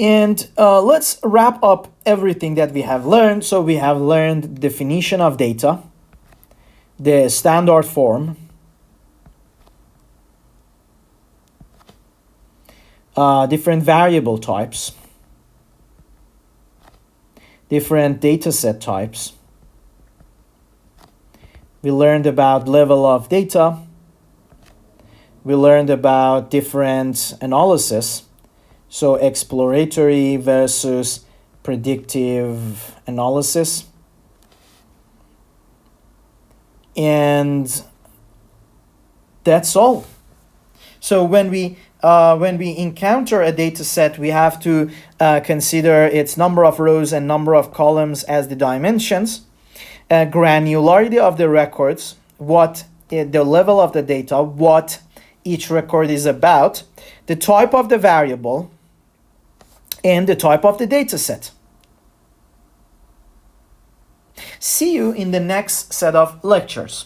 And let's wrap up everything that we have learned. So we have learned definition of data, the standard form, different variable types, different data set types. We learned about level of data. We learned about different analysis. So exploratory versus predictive analysis. And that's all. So when we encounter a data set, we have to consider its number of rows and number of columns as the dimensions, granularity of the records, what the level of the data, what each record is about, the type of the variable, and the type of the data set. See you in the next set of lectures.